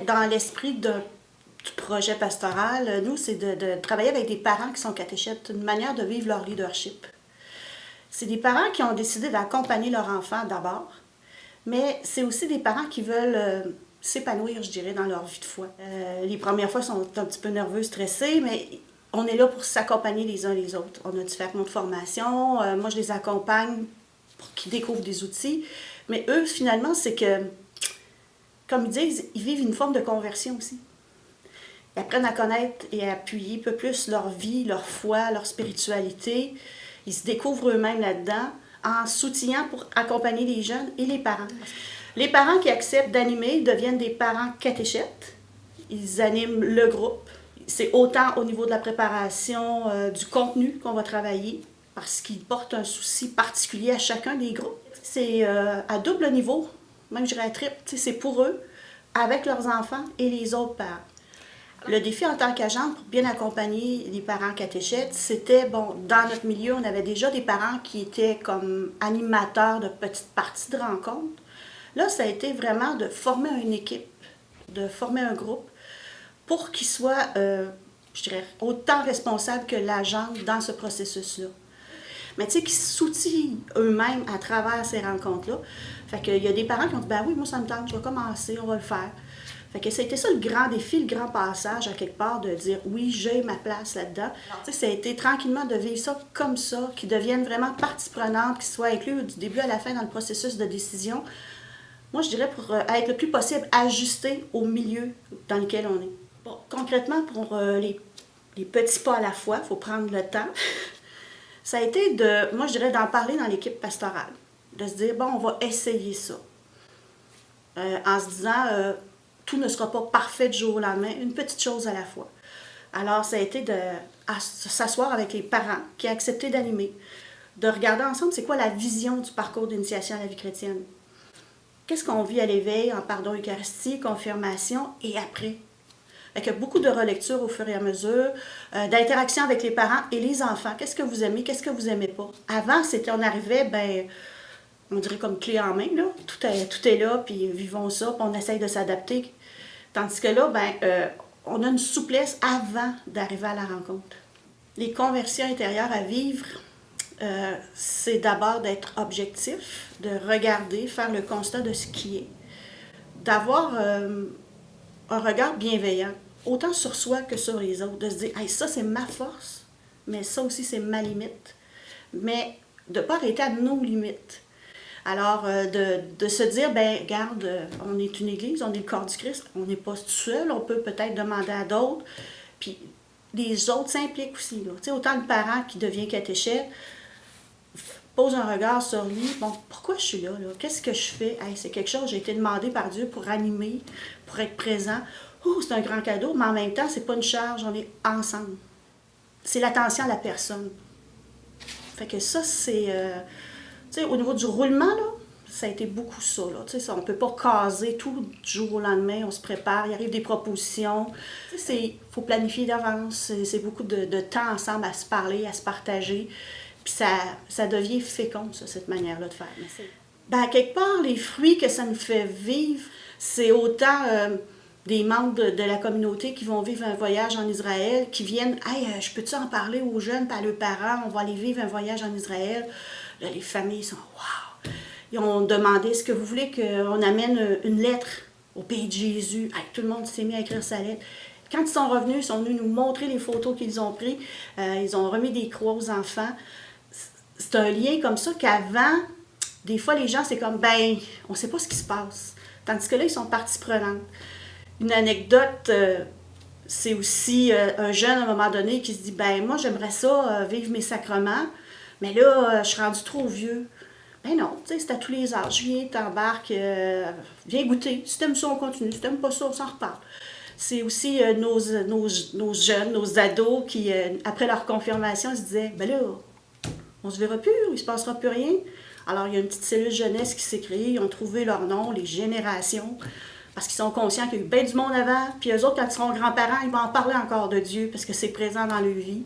dans l'esprit du projet pastoral, nous, c'est de travailler avec des parents qui sont catéchètes, une manière de vivre leur leadership. C'est des parents qui ont décidé d'accompagner leur enfant d'abord, mais c'est aussi des parents qui veulent s'épanouir, je dirais, dans leur vie de foi. Les premières fois, ils sont un petit peu nerveux, stressés, mais on est là pour s'accompagner les uns les autres. On a différentes formations. Moi, je les accompagne pour qu'ils découvrent des outils. Mais eux, finalement, c'est que, comme ils disent, ils vivent une forme de conversion aussi. Ils apprennent à connaître et à appuyer un peu plus leur vie, leur foi, leur spiritualité. Ils se découvrent eux-mêmes là-dedans en s'outillant pour accompagner les jeunes et les parents. Les parents qui acceptent d'animer deviennent des parents catéchètes. Ils animent le groupe. C'est autant au niveau de la préparation du contenu qu'on va travailler, parce qu'ils portent un souci particulier à chacun des groupes. C'est à double niveau, même je dirais à triple. C'est pour eux, avec leurs enfants et les autres parents. Le défi en tant qu'agent pour bien accompagner les parents catéchètes, c'était, bon, dans notre milieu, on avait déjà des parents qui étaient comme animateurs de petites parties de rencontres. Là, ça a été vraiment de former une équipe, de former un groupe pour qu'ils soient, je dirais, autant responsables que l'agent dans ce processus-là. Mais tu sais, qu'ils s'outillent eux-mêmes à travers ces rencontres-là. Fait qu'il y a des parents qui ont dit, ben oui, moi ça me tente, je vais commencer, on va le faire. Fait que c'était ça le grand défi, le grand passage à quelque part, de dire oui, j'ai ma place là-dedans. Tu sais, ça a été tranquillement de vivre ça comme ça, qu'ils deviennent vraiment partie prenante, qu'ils soient inclus du début à la fin dans le processus de décision. Moi, je dirais pour être le plus possible ajusté au milieu dans lequel on est. Bon, concrètement, pour les petits pas à la fois, il faut prendre le temps. Ça a été moi, je dirais, d'en parler dans l'équipe pastorale. De se dire, bon, on va essayer ça. En se disant, tout ne sera pas parfait du jour au lendemain, une petite chose à la fois. Alors, ça a été de s'asseoir avec les parents qui ont accepté d'animer, de regarder ensemble c'est quoi la vision du parcours d'initiation à la vie chrétienne. Qu'est-ce qu'on vit à l'éveil, en pardon, Eucharistie, confirmation et après? Il y a beaucoup de relectures au fur et à mesure, d'interaction avec les parents et les enfants. Qu'est-ce que vous aimez, qu'est-ce que vous n'aimez pas? Avant, on arrivait, on dirait comme clé en main, là. Tout est là, puis vivons ça, puis on essaye de s'adapter. Tandis que là, on a une souplesse avant d'arriver à la rencontre. Les conversions intérieures à vivre, c'est d'abord d'être objectif, de regarder, faire le constat de ce qui est, d'avoir un regard bienveillant, autant sur soi que sur les autres, de se dire hey, ça c'est ma force, mais ça aussi c'est ma limite, mais de ne pas arrêter à nos limites. Alors, de se dire, regarde, on est une église, on est le corps du Christ, on n'est pas tout seul, on peut peut-être demander à d'autres, puis les autres s'impliquent aussi. Là. Autant le parent qui devient catéchète pose un regard sur lui, bon, pourquoi je suis là? Qu'est-ce que je fais? Hey, c'est quelque chose, j'ai été demandé par Dieu pour animer, pour être présent. Oh, c'est un grand cadeau, mais en même temps, c'est pas une charge, on est ensemble. C'est l'attention à la personne. Fait que ça, c'est... au niveau du roulement, là, ça a été beaucoup ça. Là. On ne peut pas caser tout du jour au lendemain, on se prépare, il arrive des propositions. Il faut planifier d'avance, c'est beaucoup de temps ensemble à se parler, à se partager. Puis ça devient fécond, ça, cette manière-là de faire. Quelque part, les fruits que ça nous fait vivre, c'est autant des membres de la communauté qui vont vivre un voyage en Israël, qui viennent « Hey, je peux-tu en parler aux jeunes et à leurs parents? On va aller vivre un voyage en Israël. » Là, les familles sont « Wow! » Ils ont demandé « Est-ce que vous voulez qu'on amène une lettre au pays de Jésus? » Hey, tout le monde s'est mis à écrire sa lettre. Quand ils sont revenus, ils sont venus nous montrer les photos qu'ils ont prises. Ils ont remis des croix aux enfants. C'est un lien comme ça qu'avant, des fois, les gens, c'est comme on ne sait pas ce qui se passe. Tandis que là, ils sont partie prenante. Une anecdote, c'est aussi un jeune, à un moment donné, qui se dit moi, j'aimerais ça, vivre mes sacrements, mais là, je suis rendu trop vieux. Non, c'est à tous les âges. Viens, t'embarques, viens goûter. Si t'aimes ça, on continue. Si t'aimes pas ça, on s'en reparle. C'est aussi nos jeunes, nos ados qui, après leur confirmation, se disaient là, on se verra plus, il se passera plus rien. Alors, il y a une petite cellule jeunesse qui s'est créée, ils ont trouvé leur nom, les générations, parce qu'ils sont conscients qu'il y a eu bien du monde avant, puis eux autres, quand ils seront grands-parents, ils vont en parler encore de Dieu, parce que c'est présent dans leur vie.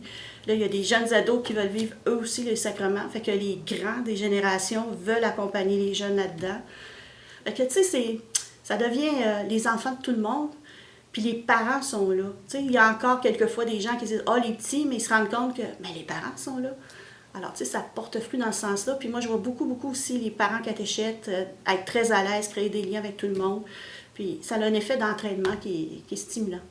Là, il y a des jeunes ados qui veulent vivre eux aussi les sacrements, fait que les grands des générations veulent accompagner les jeunes là-dedans. Fait que, tu sais, ça devient les enfants de tout le monde, Puis les parents sont là. Tu sais, il y a encore quelquefois des gens qui disent « Ah, les petits », mais ils se rendent compte que ben, les parents sont là. Alors, tu sais, ça porte fruit dans ce sens-là. Puis moi, je vois beaucoup, beaucoup aussi les parents catéchètes être très à l'aise, créer des liens avec tout le monde. Puis ça a un effet d'entraînement qui est stimulant.